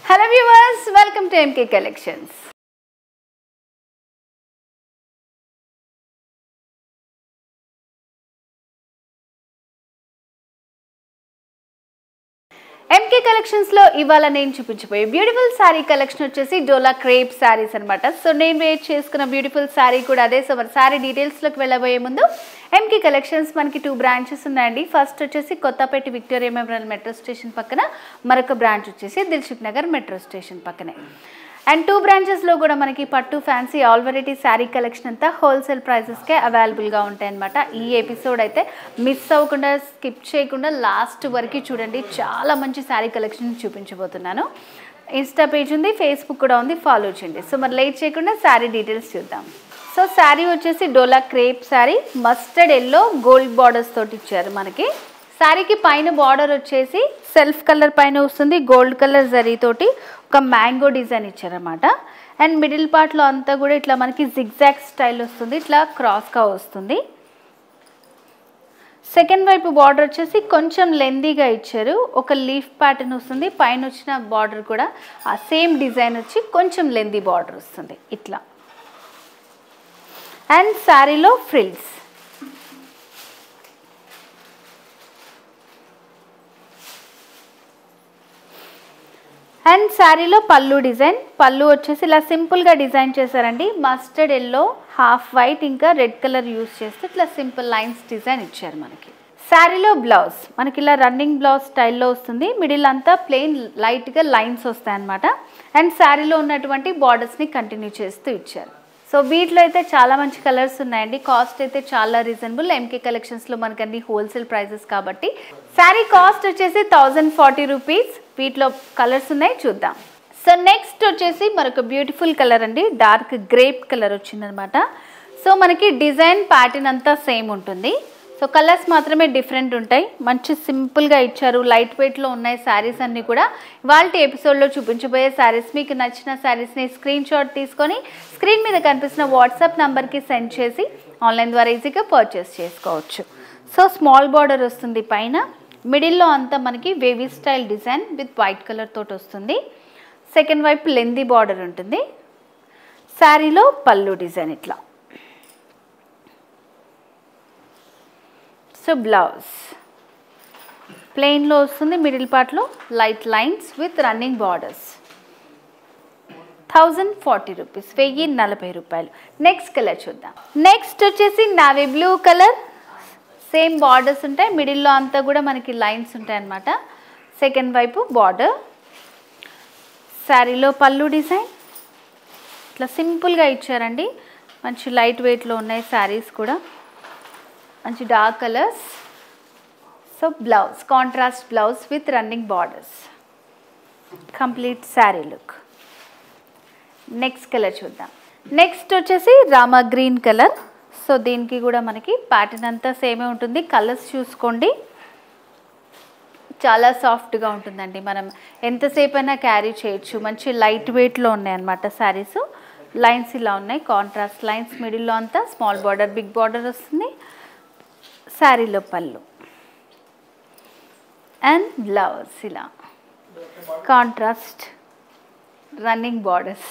Hello viewers, welcome to MK Collections. MK Collections లో ఇవాళ నేను చూపించబోయే బ్యూటిఫుల్ సారీ కలెక్షన్ వచ్చేసి డోలా క్రేప్ సారీస్ అన్నమాట. సో నేను వేర్ చేసుకున్న బ్యూటిఫుల్ సారీ కూడా అదే. సో మరి సారీ డీటెయిల్స్ లోకి వెళ్ళబోయే ముందు MK Collections మనకి 2 బ్రాంచెస్ ఉన్నాయండి. ఫస్ట్ వచ్చేసి Kothapet Victoria Memorial metro station పక్కన, మరొక బ్రాంచ్ వచ్చేసి దిల్సుఖ్ నగర్ మెట్రో స్టేషన్ పక్కనే. అండ్ 2 బ్రాంచెస్లో కూడా మనకి పట్టు fancy all variety sari collection అంతా హోల్సేల్ ప్రైజెస్కే అవైలబుల్గా ఉంటాయి అన్నమాట. ఈ ఎపిసోడ్ అయితే మిస్ అవ్వకుండా స్కిప్ చేయకుండా లాస్ట్ వరకు చూడండి. చాలా మంచి శారీ కలెక్షన్ చూపించబోతున్నాను. ఇన్స్టా పేజ్ ఉంది, ఫేస్బుక్ కూడా ఉంది, ఫాలో చేయండి. సో మరి లేట్ చేయకుండా శారీ డీటెయిల్స్ చూద్దాం. సో శారీ వచ్చేసి Dola crepe sari, mustard yellow gold borders తోటి ఇచ్చారు మనకి. శారీకి పైన బార్డర్ వచ్చేసి సెల్ఫ్ కలర్ పైన వస్తుంది, గోల్డ్ కలర్ జరీతోటి ఒక మ్యాంగో డిజైన్ ఇచ్చారన్నమాట. అండ్ మిడిల్ పార్ట్లో అంతా కూడా ఇట్లా మనకి జిగ్జాగ్ స్టైల్ వస్తుంది, ఇట్లా క్రాస్గా వస్తుంది. సెకండ్ వైపు బార్డర్ వచ్చేసి కొంచెం లెందీగా ఇచ్చారు, ఒక లీఫ్ ప్యాటర్న్ వస్తుంది. పైన వచ్చిన బార్డర్ కూడా ఆ సేమ్ డిజైన్ వచ్చి కొంచెం లెందీ బార్డర్ వస్తుంది ఇట్లా. అండ్ శారీలో ఫ్రిల్స్, అండ్ శారీలో పళ్ళు డిజైన్. పళ్ళు వచ్చేసి ఇలా సింపుల్గా డిజైన్ చేశారండి. మస్టర్డ్ ఎల్లో, హాఫ్ వైట్, ఇంకా రెడ్ కలర్ యూస్ చేస్తే ఇట్లా సింపుల్ లైన్స్ డిజైన్ ఇచ్చారు మనకి. శారీలో బ్లౌజ్ మనకి ఇలా రన్నింగ్ బ్లౌజ్ స్టైల్లో వస్తుంది. మిడిల్ అంతా ప్లెయిన్ లైట్గా లైన్స్ వస్తాయన్నమాట. అండ్ శారీలో ఉన్నటువంటి బార్డర్స్ని కంటిన్యూ చేస్తూ ఇచ్చారు. సో వీటిలో అయితే చాలా మంచి కలర్స్ ఉన్నాయండి. కాస్ట్ అయితే చాలా రీజనబుల్. ఎంకే కలెక్షన్స్లో మనకి అన్ని హోల్సేల్ ప్రైజెస్ కాబట్టి. శారీ కాస్ట్ వచ్చేసి 1040 రూపీస్. వీటిలో కలర్స్ ఉన్నాయి, చూద్దాం. సో నెక్స్ట్ వచ్చేసి మరొక బ్యూటిఫుల్ కలర్ అండి, డార్క్ గ్రేప్ కలర్ వచ్చిందనమాట. సో మనకి డిజైన్ ప్యాటర్న్ అంతా సేమ్ ఉంటుంది. సో కలర్స్ మాత్రమే డిఫరెంట్ ఉంటాయి. మంచి సింపుల్గా ఇచ్చారు, లైట్ వెయిట్లో ఉన్నాయి శారీస్ అన్నీ కూడా. ఇవాళ ఎపిసోడ్లో చూపించబోయే శారీస్ మీకు నచ్చిన శారీస్ని స్క్రీన్ షాట్ తీసుకొని స్క్రీన్ మీద కనిపిస్తున్న వాట్సాప్ నెంబర్కి సెండ్ చేసి ఆన్లైన్ ద్వారా ఈజీగా పర్చేస్ చేసుకోవచ్చు. సో స్మాల్ బార్డర్ వస్తుంది పైన, మిడిల్లో అంతా మనకి wavy style design with white colour తోటి వస్తుంది. సెకండ్ వైపు లెందీ బార్డర్ ఉంటుంది. శారీలో పళ్ళు డిజైన్ ఇట్లా. సో బ్లౌజ్ ప్లెయిన్లో వస్తుంది, మిడిల్ పార్ట్లో light lines with running borders. 1040 rupees, 1040 రూపాయలు. నెక్స్ట్ కలర్ చూద్దాం. నెక్స్ట్ వచ్చేసి navy blue colour. Same borders ఉంటాయి, మిడిల్లో అంతా కూడా మనకి లైన్స్ ఉంటాయి అన్నమాట. సెకండ్ వైపు బార్డర్. శారీలో పళ్ళు డిజైన్ ఇట్లా సింపుల్గా ఇచ్చారండి. మంచి లైట్ వెయిట్లో ఉన్నాయి శారీస్ కూడా, మంచి dark colours. So blouse contrast blouse with running borders, complete sari look. Next colour చూద్దాం. నెక్స్ట్ వచ్చేసి రామా గ్రీన్ కలర్. సో దీనికి కూడా మనకి ప్యాటర్న్ అంతా సేమే ఉంటుంది. కలర్స్ చూసుకోండి, చాలా సాఫ్ట్గా ఉంటుందండి. మనం ఎంతసేపు అయినా క్యారీ చేయొచ్చు. మంచి లైట్ వెయిట్లో ఉన్నాయి అన్నమాట శారీస్. లైన్స్ ఇలా ఉన్నాయి, కాంట్రాస్ట్ లైన్స్. మిడిల్లో అంతా స్మాల్ బార్డర్, బిగ్ బార్డర్ వస్తుంది. శారీలో పళ్ళు అండ్ బ్లౌజ్ ఇలా contrast running borders.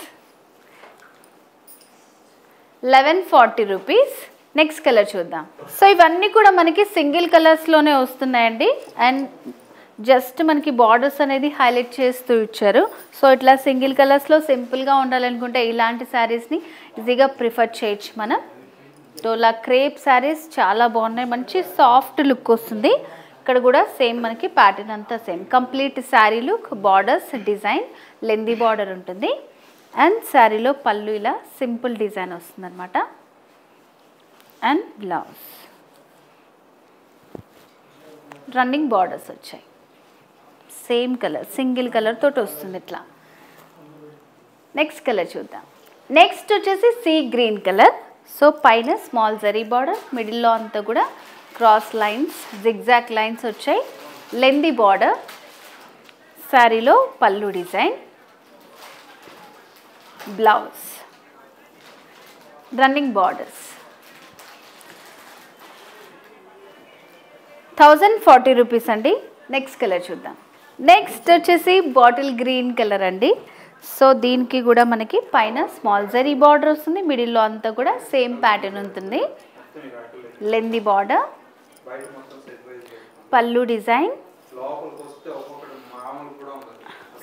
1140 rupees. Next colour చూద్దాం. సో ఇవన్నీ కూడా మనకి సింగిల్ కలర్స్లోనే వస్తున్నాయండి. అండ్ జస్ట్ మనకి బార్డర్స్ అనేది హైలైట్ చేస్తూ ఇచ్చారు. సో ఇట్లా సింగిల్ కలర్స్లో సింపుల్గా ఉండాలనుకుంటే ఇలాంటి శారీస్ని ఈజీగా ప్రిఫర్ చేయొచ్చు మనం. డోలా క్రేప్ శారీస్ చాలా బాగున్నాయి, మంచి సాఫ్ట్ లుక్ వస్తుంది. ఇక్కడ కూడా సేమ్ మనకి ప్యాటర్న్ అంతా same, complete sari look, borders design, lengthy border ఉంటుంది. అండ్ శారీలో పళ్ళు ఇలా సింపుల్ డిజైన్ వస్తుంది అనమాట. అండ్ బ్లౌజ్ రన్నింగ్ బార్డర్స్ వచ్చాయి. సేమ్ కలర్, సింగిల్ కలర్ తోటి వస్తుంది ఇట్లా. నెక్స్ట్ కలర్ చూద్దాం. నెక్స్ట్ వచ్చేసి సీ గ్రీన్ కలర్. సో పైన స్మాల్ జరీ బార్డర్, మిడిల్లో అంతా కూడా క్రాస్ లైన్స్, జిగ్జాగ్ లైన్స్ వచ్చాయి, లెందీ బార్డర్. శారీలో పళ్ళు design, blouse running borders. 1040 rupees అండి. నెక్స్ట్ కలర్ చూద్దాం. నెక్స్ట్ వచ్చేసి బాటిల్ గ్రీన్ కలర్ అండి. సో దీనికి కూడా మనకి పైన స్మాల్ జరీ బార్డర్ వస్తుంది, మిడిల్లో అంతా కూడా సేమ్ ప్యాటర్న్ ఉంటుంది. లెంది బార్డర్, పళ్ళు డిజైన్.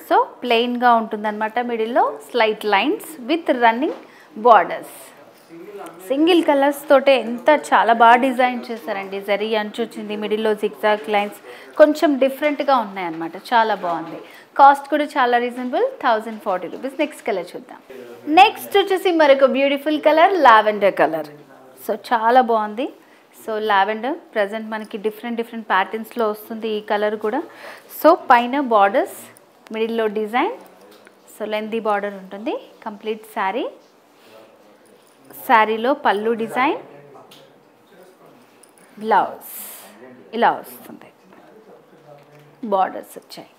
సో ప్లెయిన్గా ఉంటుందన్నమాట, మిడిల్లో slight lines with running borders. Single colours తోటే ఎంత చాలా బాగా డిజైన్ చేశారండి. జరీ అంచు వచ్చింది, మిడిల్లో జిగ్జాగ్ లైన్స్ కొంచెం డిఫరెంట్గా ఉన్నాయన్నమాట, చాలా బాగుంది. కాస్ట్ కూడా చాలా రీజనబుల్, 1040 రూపీస్. నెక్స్ట్ కలర్ చూద్దాం. నెక్స్ట్ వచ్చేసి మరొక beautiful colour lavender colour. So చాలా బాగుంది. సో లావెండర్ ప్రజెంట్ మనకి డిఫరెంట్ ప్యాటర్న్స్లో వస్తుంది ఈ కలర్ కూడా. సో పైన బార్డర్స్, మిడిల్లో డిజైన్. సో లెంతీ బార్డర్ ఉంటుంది. కంప్లీట్ శారీ, శారీలో పళ్ళు డిజైన్, బ్లౌజ్ ఇలా వస్తుంది, బార్డర్స్ వచ్చాయి.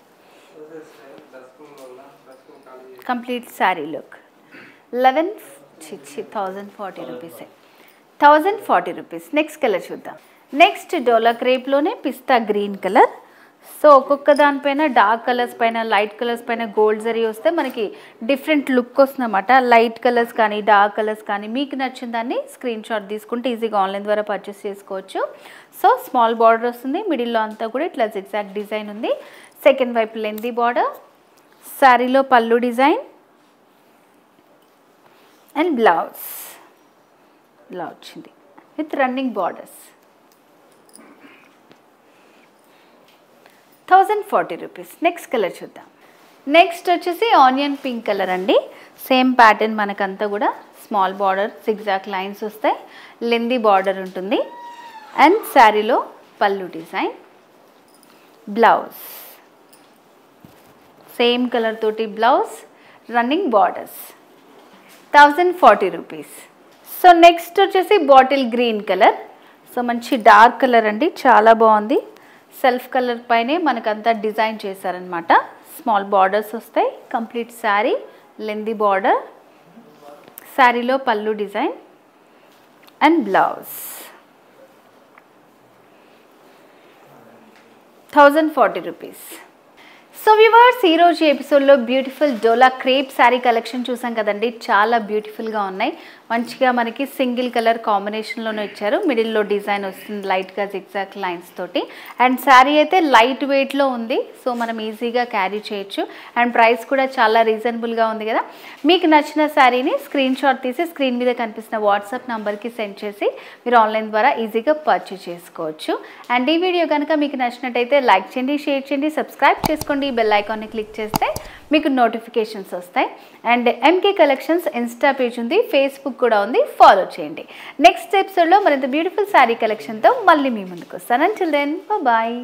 Complete sari look. 1040 రూపీసే, 1040 రూపీస్. నెక్స్ట్ కలర్ చూద్దాం. నెక్స్ట్ డోలా క్రేప్లోనే పిస్తా గ్రీన్ కలర్. సో ఒక్కొక్క దానిపైన డార్క్ కలర్స్ పైన, లైట్ కలర్స్ పైన గోల్డ్ జరీ వస్తే మనకి డిఫరెంట్ లుక్ వస్తుందన్నమాట. లైట్ కలర్స్ కానీ డార్క్ కలర్స్ కానీ మీకు నచ్చిన దాన్ని స్క్రీన్ షాట్ తీసుకుంటే ఈజీగా ఆన్లైన్ ద్వారా పర్చేస్ చేసుకోవచ్చు. సో స్మాల్ బార్డర్ వస్తుంది, మిడిల్లో అంతా కూడా ఇట్లా జిగ్జాగ్ డిజైన్ ఉంది. సెకండ్ వైపు లెంతీ బార్డర్, శారీలో పళ్ళు డిజైన్ అండ్ బ్లౌజ్ ఇలా వచ్చింది with running borders. 1040 rupees. Next colour చూద్దాం. నెక్స్ట్ వచ్చేసి ఆనియన్ పింక్ కలర్ అండి. సేమ్ ప్యాటర్న్ మనకంతా కూడా స్మాల్ బార్డర్, జిగ్జాగ్ లైన్స్ వస్తాయి, లెందీ బార్డర్ ఉంటుంది అండ్ శారీలో పళ్ళు డిజైన్, బ్లౌజ్ సేమ్ కలర్ తోటి blouse, running borders. 1040 rupees. So next వచ్చేసి బాటిల్ గ్రీన్ కలర్. సో మంచి డార్క్ కలర్ అండి, చాలా బాగుంది. సెల్ఫ్ కలర్ పైనే మనకంతా డిజైన్ చేశారనమాట. స్మాల్ బార్డర్స్ వస్తాయి, కంప్లీట్ శారీ లెందీ బార్డర్, శారీలో పళ్ళు design and blouse. 1040 rupees. So viewers, ఈరోజు ఎపిసోడ్లో బ్యూటిఫుల్ డోలా క్రేప్ శారీ కలెక్షన్ చూసాం కదండి. చాలా బ్యూటిఫుల్గా ఉన్నాయి, మంచిగా మనకి సింగిల్ కలర్ కాంబినేషన్లోనే ఇచ్చారు. మిడిల్లో డిజైన్ వస్తుంది లైట్గా జిగ్జాగ్ లైన్స్ తోటి అండ్ శారీ అయితే లైట్ వెయిట్లో ఉంది. సో మనం ఈజీగా క్యారీ చేయొచ్చు అండ్ ప్రైస్ కూడా చాలా రీజనబుల్గా ఉంది కదా. మీకు నచ్చిన శారీని స్క్రీన్ షాట్ తీసి స్క్రీన్ మీద కనిపిస్తున్న వాట్సాప్ నెంబర్కి సెండ్ చేసి మీరు ఆన్లైన్ ద్వారా ఈజీగా పర్చేస్ చేసుకోవచ్చు. అండ్ ఈ వీడియో కనుక మీకు నచ్చినట్టయితే లైక్ చేయండి, షేర్ చేయండి, సబ్స్క్రైబ్ చేసుకోండి. బెల్ ఐకాన్ని క్లిక్ చేస్తే మీకు నోటిఫికేషన్స్ వస్తాయి. And MK collections insta page ఉంది, ఫేస్బుక్ కూడా ఉంది, ఫాలో చేయండి. నెక్స్ట్ ఎపిసోడ్లో మరింత బ్యూటిఫుల్ శారీ కలెక్షన్తో మళ్ళీ మీ ముందుకు వస్తాను. Until then bye.